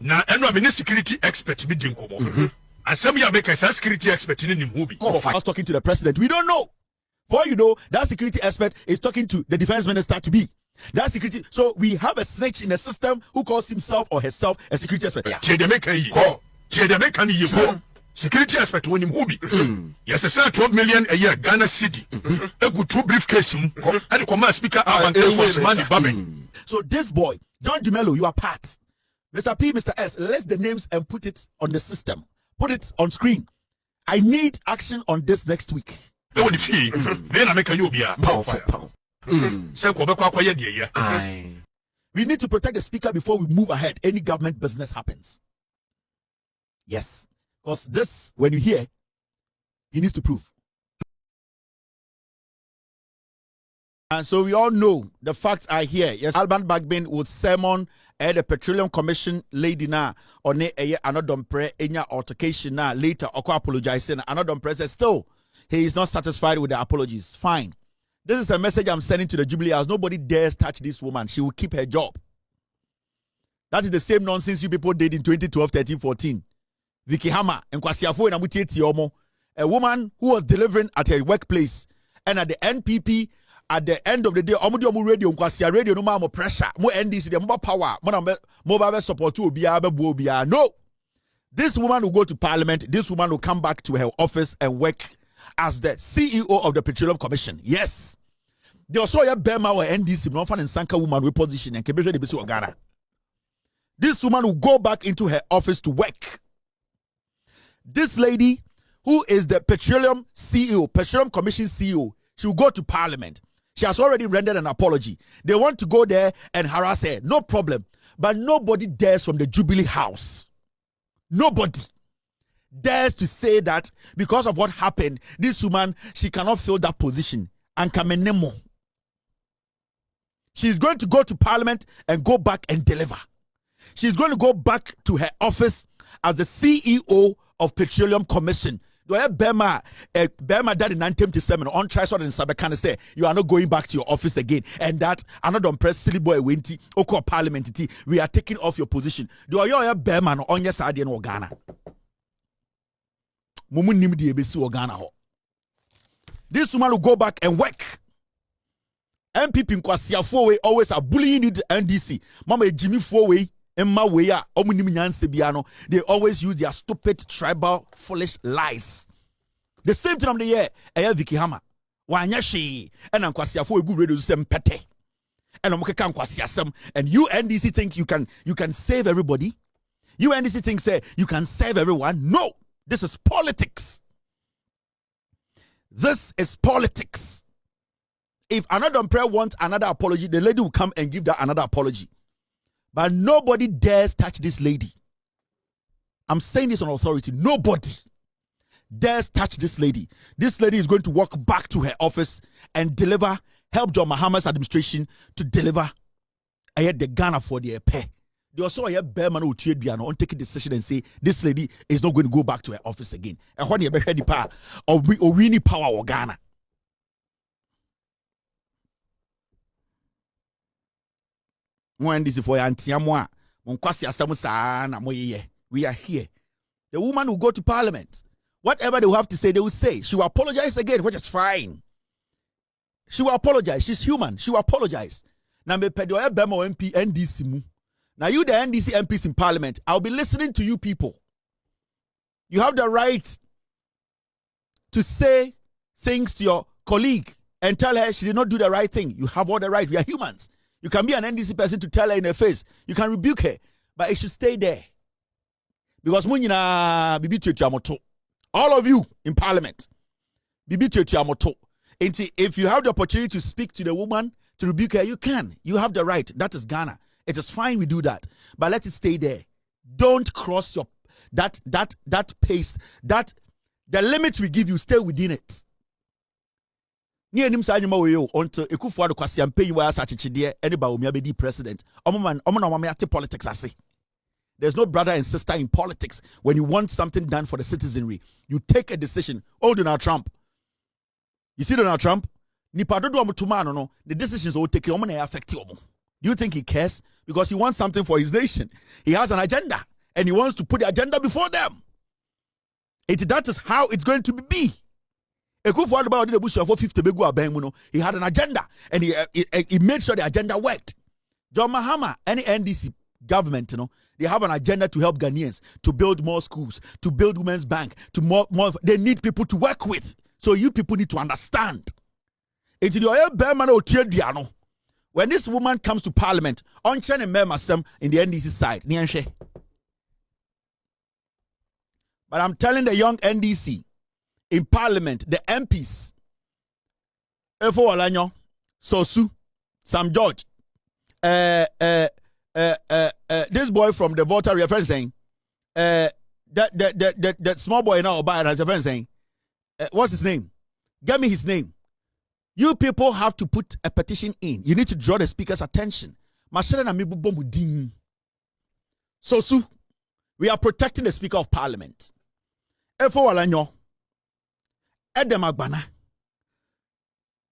Na eno me security expert bi din komo. Asem ya make a security expert in Nimubi. I was talking to the president. We don't know. For you know, that security expert is talking to the defense minister to be. That security. So we have a snitch in the system who calls himself or herself a security expert. Security expert when him yes, sir, 12 million a year Ghana city. A good 2 briefcase and the command speaker So this boy, John Dumelo, you are part. Mr. P, Mr. S, list the names and put it on the system. Put it on screen. I need action on this next week. Then I make a Yubia. We need to protect the speaker before we move ahead. Any government business happens. Yes. Because this, when you hear, he needs to prove. And so we all know the facts are here. Yes, Alban Bagbin will sermon the Petroleum Commission lady na or ne another pre enya altercation na later oko apologizing. Another pre says still he is not satisfied with the apologies. Fine. This is a message I'm sending to the Jubilee House. Nobody dares touch this woman. She will keep her job. That is the same nonsense you people did in 2012, 13, 14. Vicky Hammer and Kwasiafo and Amutieti Omo, a woman who was delivering at her workplace, and at the NPP, at the end of the day, Omudio radio, Kwasia radio, no more pressure, more NDC, the more power, more support to Obia. No, this woman will go to Parliament. This woman will come back to her office and work as the CEO of the Petroleum Commission. Yes, they also have Bema or NDC, no fan and Sanka woman with position and Kebisha de Bisu Ghana. This woman will go back into her office to work. This lady, who is the Petroleum CEO, Petroleum Commission CEO, she will go to Parliament. She has already rendered an apology. They want to go there and harass her. No problem. But nobody dares from the Jubilee House. Nobody dares to say that because of what happened, this woman, she cannot fill that position. And Kamenemo. She's going to go to Parliament and go back and deliver. She's going to go back to her office as the CEO of Petroleum Commission. Do I have Bema that in 1977 on Trisod and Sabekana say you are not going back to your office again, and that another press silly boy winti oko parliament we are taking off your position. Do I have Bema on your side in Ghana? Mumu nimdi ebesi Ghana ho. This woman will go back and work. MPP Nkwasiafo always are bullying the NDC. Mama Jimmy Fowe. They always use their stupid, tribal, foolish lies. The same time they hear, Vicky Hammer. Wanyashi, and Ankwasiafo a good radio sem pete. And and you NDC think you can save everybody? You NDC think say you can save everyone? No, this is politics. This is politics. If another prayer wants another apology, the lady will come and give that another apology. But nobody dares touch this lady. I'm saying this on authority. Nobody dares touch this lady. This lady is going to walk back to her office and deliver, help John Mahama's administration to deliver the Ghana for the pay. They also have Bearman who take a decision and say this lady is not going to go back to her office again. And when you have the power of winning power or Ghana. When this is for Antiamwa, we are here. The woman will go to Parliament. Whatever they will have to say, they will say. She will apologize again, which is fine. She will apologize. She's human. She will apologize. Now, me pedoya bemo MP NDC mu. Now, you the NDC MPs in Parliament, I'll be listening to you people. You have the right to say things to your colleague and tell her she did not do the right thing. You have all the right. We are humans. You can be an NDC person to tell her in her face. You can rebuke her, but it should stay there. Because all of you in Parliament, if you have the opportunity to speak to the woman, to rebuke her, you can. You have the right. That is Ghana. It is fine we do that. But let it stay there. Don't cross your that pace. That the limit we give you, stay within it. Ni enim sa anyuma we until Ekufu Addo Kwasi ampe yi wa asachechide anybody omi abedi president. Omo ate politics ase. There's no brother and sister in politics. When you want something done for the citizenry, you take a decision. Oh, Donald Trump. You see Donald Trump? Nipa dodo amutuma no, the decisions will take omo na affect omo. Do you think he cares? Because he wants something for his nation. He has an agenda. and he wants to put the agenda before them. That is how it's going to be. Ekufuor did a bush for 50 begu abenguno. He had an agenda, and he made sure the agenda worked. John Mahama, any NDC government, they have an agenda to help Ghanaians, to build more schools, to build women's bank, to more. They need people to work with. So you people need to understand. When this woman comes to parliament, in the NDC side, but I'm telling the young NDC in parliament, the MPs, Efo Olanyo, Sosu, Sam George, this boy from the voter reference saying, that small boy now Oba has a friend saying, what's his name? Get me his name. You people have to put a petition in. You need to draw the speaker's attention. So, we are protecting the Speaker of Parliament. Efo Olanyo, Edem Agbana,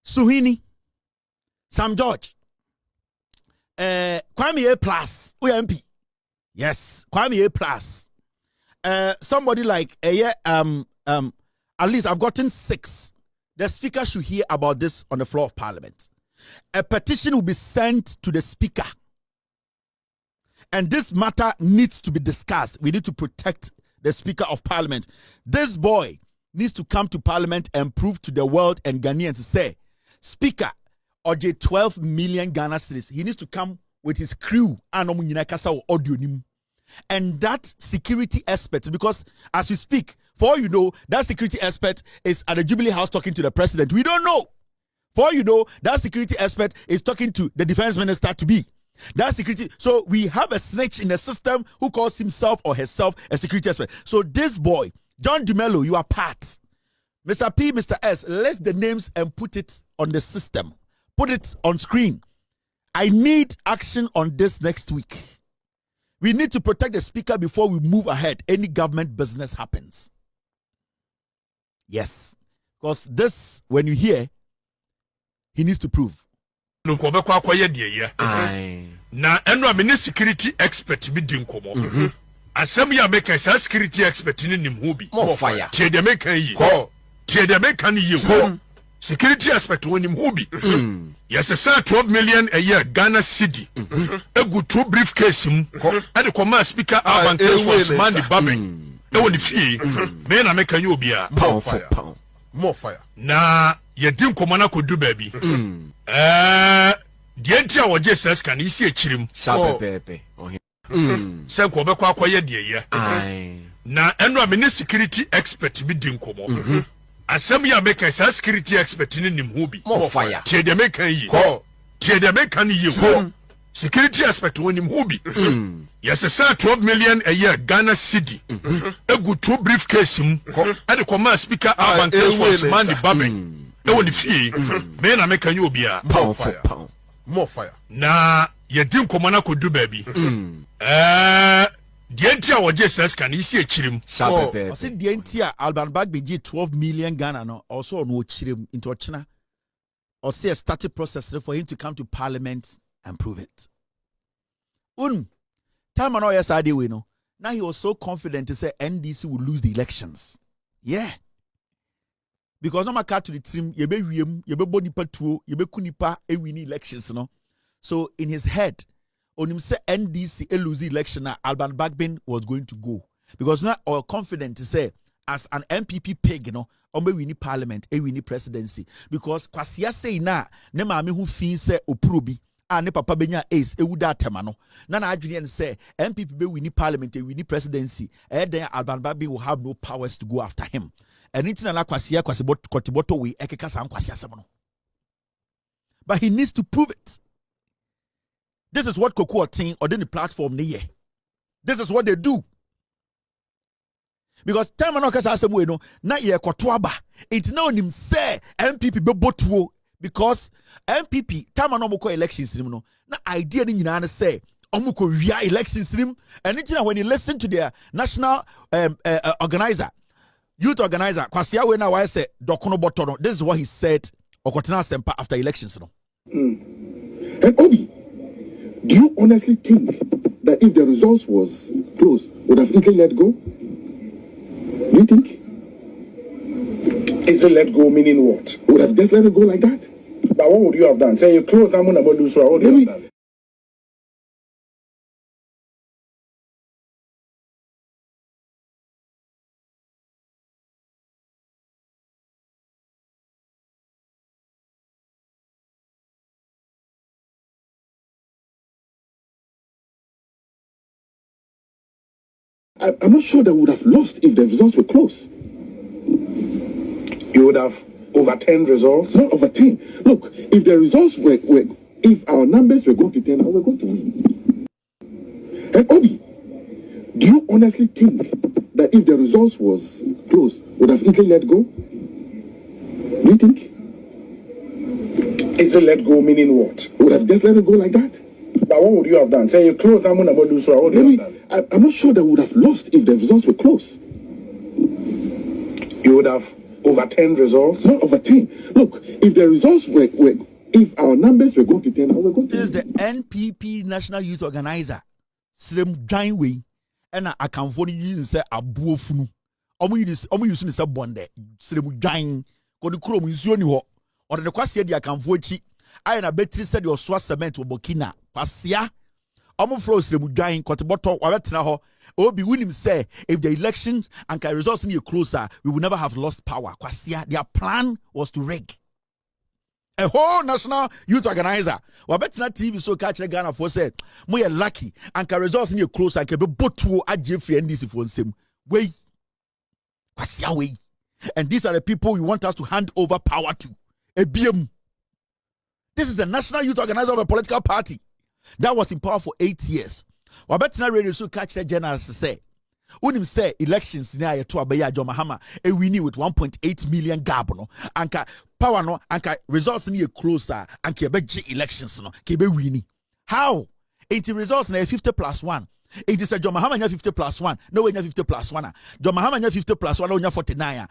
Suhini, Sam George, Kwame A plus, MP. Yes, Kwame A plus. Somebody like at least I've gotten 6. The speaker should hear about this on the floor of parliament. A petition will be sent to the speaker. And this matter needs to be discussed. We need to protect the Speaker of Parliament. This boy needs to come to parliament and prove to the world and Ghanaians to say, Speaker, or Ghc12 million Ghana cedis, he needs to come with his crew and that security expert, because as we speak, for all you know, that security expert is at the Jubilee House talking to the president. We don't know. For all you know, that security expert is talking to the defense minister to be. That security. So we have a snitch in the system who calls himself or herself a security expert. So this boy, John Dumelo, you are part. Mr. P, Mr. S, list the names and put it on the system. Put it on screen. I need action on this next week. We need to protect the speaker before we move ahead. Any government business happens. Yes. Because this, when you hear, he needs to prove. Na eno amene security expert bi din komo. Asem ya make security expert ni nim ho bi. Mo fire. Tie de make yi. Tie de make kan yi. Security expert woni nim ho bi. Yes, sir, 12 million a year Ghana cedi. Egu 2 briefcase mu. E de come speaker urban case for man the babin. E woni fie. Me na make yi obi a. More fire. Na ye din komo na kodu ba bi. The entire was just as can you see a chirim. Sapepe. Sen ko be kwa akoye de ye. Na eno amene security expert bi din komo. Asem ya make a security expert ni nim ho bi. Mo fire. Tie de make yi. Tie de make kan yi. Security expert woni nim ho bi. Yes, sir, 12 million a year Ghana cedi. Egu 2 briefcase mu. E de come speaker urban case for man the babin. E woni fie. Me na make you obi a. More fire. Na ye din komana kodu ba bi. The entire was just as can you see a chirim. I said the entire Alban Bag be 12 million Ghana no also no chirim into China. Or say a started process for him to come to parliament and prove it. Time and all yes I we know. Now he was so confident to say NDC will lose the elections. Yeah. Because no matter to the team, you be body patuo, you be kunipa win elections, no. So in his head, on him say NDC lose election, Alban Bagbin was going to go because now or confident to say as an MPP pig, you know, we win parliament, we win presidency because kwasia say na ne maame who fin say oprobi ne papa benya ace ewuda temano na adwene say MPP be win parliament, we win presidency, then Alban Bagbin will have no powers to go after him. And it's not kwasiboto we ekeka san kwasi asem. But he needs to prove it. This is what Cocoa Ting or the platform they. This is what they do. Because time and okasa asem we no na ye kwatoaba. It's now him say MPP be botuo because MPP time and omoko elections no na idea ni nyina na say omoko wia elections nim and it's when you listen to their national organizer youth organizer, Kwasia we na why say Dokono Botono. This is what he said Okotena Sempa after elections. No? And Obi, do you honestly think that if the results was close, would have easily let go? Do you think? Easily let go meaning what? Would have just let it go like that? But what would you have done? Say you close down about do so. What would you have done? I'm not sure that we would have lost if the results were close. You would have overturned results? Not overturned. Look, if the results were if our numbers were going to turn out, we're going to win. And Obi, do you honestly think that if the results was close, would have easily let go? Do you think? Easily let go meaning what? Would have just let it go like that? But what would you have done? Say you close down about do so. What would you have done? I'm not sure that we would have lost if the results were close. You would have overturned results? Not overturned. Look, if the results were if our numbers were going to turn out, we're going to This is the NPP National Youth Organizer. Srem Dwayne and I can for you say abuofunu. Omo use ni say bonde. Srem Dwayne ko ni kuro mu nsuo ni ho. Or the kwase dia kan fo echi. Aye na betri said your swa cement obokina. Kwasia Omo fro Srem Dwayne koteboto wa betena ho. Obi winim say if the elections and results in closer, we will never have lost power. Kwasia their plan was to rig. A whole national youth organizer. We bet na TV so catch the Ghana for say, "Moye lucky and can results in your close and can be botu AGF and this for same way." Kwasia way. And these are the people we want us to hand over power to. ABM. This is the national youth organizer of a political party that was in power for 8 years. We bet na radio so catch the generals say, "Unim say elections na ya to abeya John Mahama e winnie with 1.8 million gab no anka power no anka results ni closer anka be elections no ke be winnie how it results na 50+1 it is a John Mahama nya 50+1 no we nya 50+1 John Mahama nya 50+1 no nya 49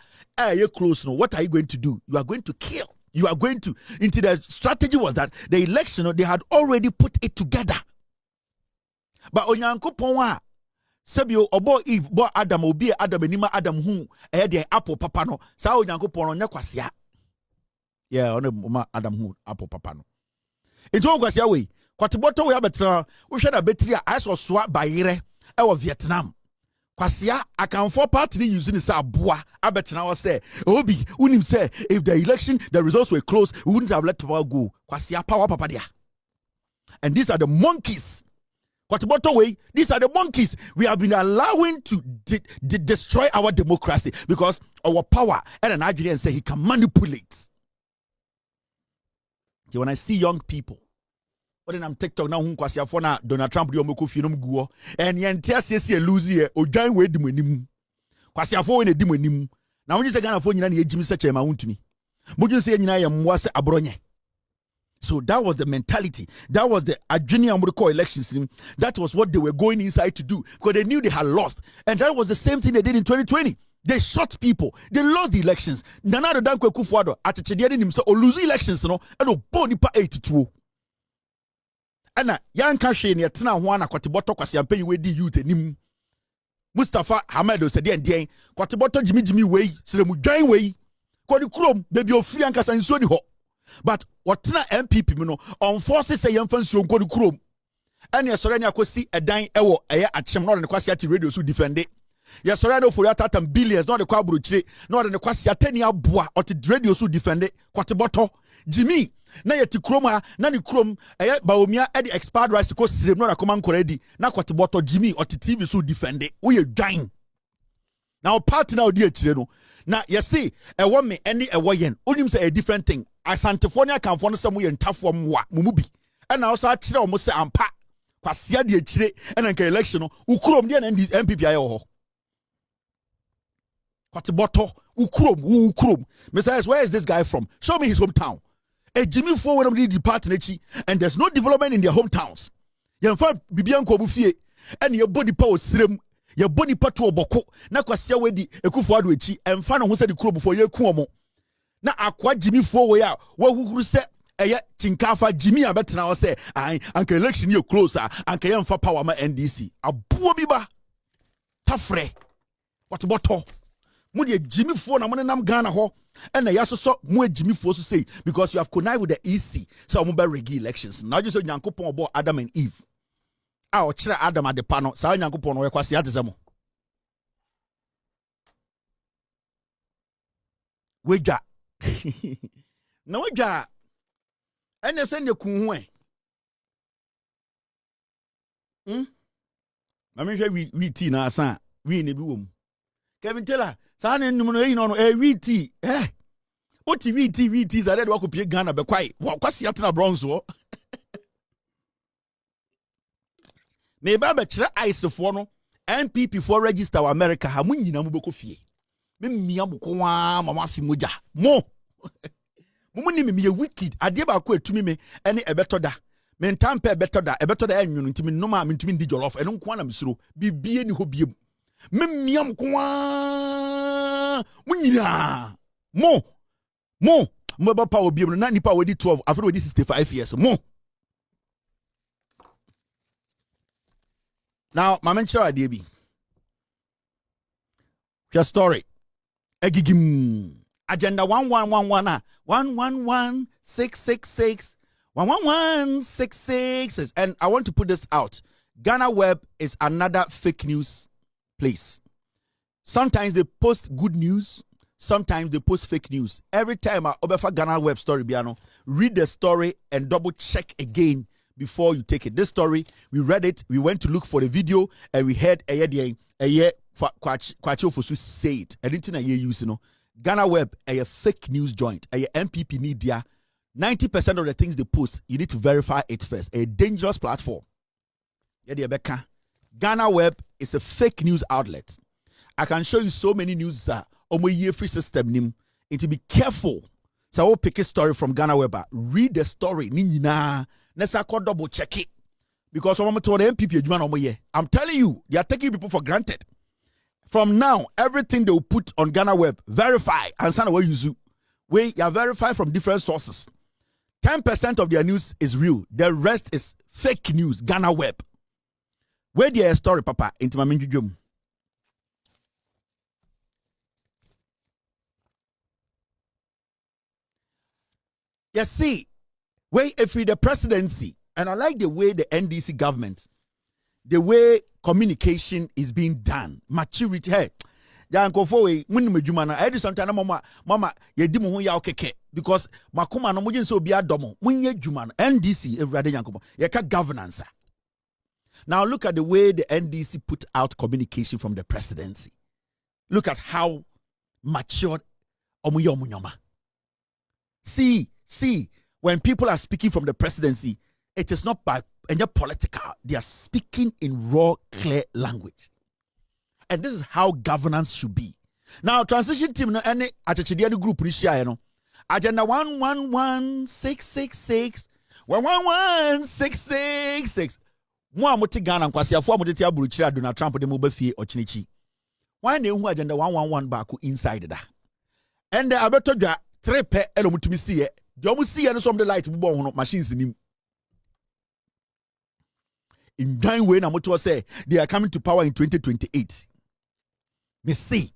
you close no what are you going to do? You are going to kill. You are going to into the strategy was that the election they had already put it together but onyankopon a Sebio obo Eve bo Adam obi Adam enima Adam hu de apple papa no sa onyankopon no nya kwasia yeah ono Adam hu apple papa no ejo kwasia we kwateboto we abetra wo hwe da betri a aso soa bayire e wo Vietnam kwasia akanfo party ni use ni sa aboa abetra wo say obi unim say if the election the results were close we wouldn't have let power go kwasia power papa dia and these are the monkeys. Way, these are the monkeys we have been allowing to destroy our democracy because our power and an Nigerian say he can manipulate. Okay, when I see young people, but then I'm TikTok now, Donald Trump guo and yentiasi lose here or join with the Kwasiafo in a dimonium. Now when you say Ghana phone, you Jimmy such a mount to me. Would you say I am was abronye? So that was the mentality. That was the Adjunior Amuriko elections. That was what they were going inside to do because they knew they had lost. And that was the same thing they did in 2020. They shot people. They lost the elections. Nana the Dankwe Kufuado at a Chedian himself or lose elections, no, and no body pa 82. And young Kashi near Tina Juana Quatiboto Kwasiampe you di youth nim. Mustafa Hamedo said, "Dean, Quatiboto Jimmy way, Sremu Jai way, Quadi Chrome, baby of free and Casan ho." But what na MPP no on forces say yemfansuo nko krom ene yesore ne akosi edan ewo eye achem no de kwasi ati radio so defend it yesore no for atatam billions no de kwa buruchire no de kwasi atani aboa oti radio so defend it kwate boto Jimmy na yeti krom ha na ne krom eye baomia e de expired rights ko sirem no na koma nkora di na kwate boto Jimmy oti TV so defend it we dwan now party now di akire no na yesi ewo me ene ewo yen onim say a different thing Asantefonia can find some way and tough from what Mumubi. And also, I chill almost say, I'm pat. Kwasia de chile and an election. Ukrum, the MPPI. Kwatiboto, Ukrum. Mr. Where is this guy from? Show me his hometown. A Jimmy Ford when the party, and there's no development in their hometowns. You find Bibian Kobufie and your body power srim, your body patu boko, na kwasia wedi, a kufuadwechi, and find who said the crew before your kuomo. Na akwa Jimmy Fowe ya wahuru se eye chinkafa Jimmy abetena wo se an anka election you closer anka yemfa power ma NDC abuo biba tafre what bottle Mudi Jimmy phone I'm nam Ghana ho and I also saw more Jimmy for to say because you have connived with the EC so I'm about regi elections now just so Yankopon about Adam and Eve I'll try Adam at the panel so Yankopon we kwasi atizamo weja na weja ene send the kun Mami hwe we tea na asan we ne bi wom Kevin Taylor sa ne num no no we tea oti we tea za de wakopie Ghana be kwai wa kwasi atena bronze wo me ba be kire ice for no MPP for register wa America ha munyina mu bekofie me mia mko wa mama fi moja mo mo ni me wicked ade ba ko etumi me ene ebetoda me ntampe ebetoda enwunu ntimi noma me ntimi ndi jollof eno nko na misiro bibie ni ho biem me mia mko wa munyina mo ba pa obiem na nipa wodi 12 after wodi 65 years mo now mama nchira ade bi your story Egigim agenda 1111 111666 111666 and I want to put this out. Ghana Web is another fake news place. Sometimes they post good news, sometimes they post fake news. Every time I obefa Ghana Web story biano, read the story and double check again before you take it. This story, we read it, we went to look for the video and we heard a year Kwacho Fosu say it. Anything I use, Ghana Web a fake news joint, a MPP media. 90% of the things they post, you need to verify it first. A dangerous platform. Ghana Web is a fake news outlet. I can show you so many news year free system nim. And to be careful. So I will pick a story from Ghana Web. Read the story. Let's double check it. Because I'm telling you, they are taking people for granted. From now, everything they will put on Ghana Web, verify, and send away you are verified from different sources. 10% of their news is real. The rest is fake news. Ghana Web. Where their story, Papa, into my minjum. You see, where if the presidency, and I like the way the NDC government, the way communication is being done, maturity. Hey, Yanko for we medjuma na edi sometimes mama ye di mo ho ya okeke because makoma no mujin so bia domo munye djuma no NDC everade Yanko ye ka governance. Now look at the way the NDC put out communication from the presidency. Look at how matured omunyoma. See when people are speaking from the presidency, it is not by any political. They are speaking in raw, clear language. And this is how governance should be. Now, transition team no any atachidi group ni share no. Agenda 111666 111666. Mo amoti Ghana nkwasiafo amoti aburuchira Donald Trump de mo ba fie ochinichi. Why na ehu agenda 111 back inside da. And abeto dwa 3 pe elo mutumi see. The almost see any some the light machines in him. In dying way, Namoto say they are coming to power in 2028. Me see.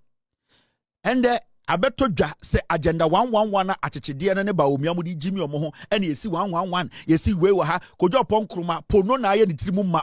And I bet to say agenda 111 at Chidia and about Miamudi Jimmy Omoho and you see 111. You see where we have Kojo Pon Kruma, Pono Naya, the Timuma.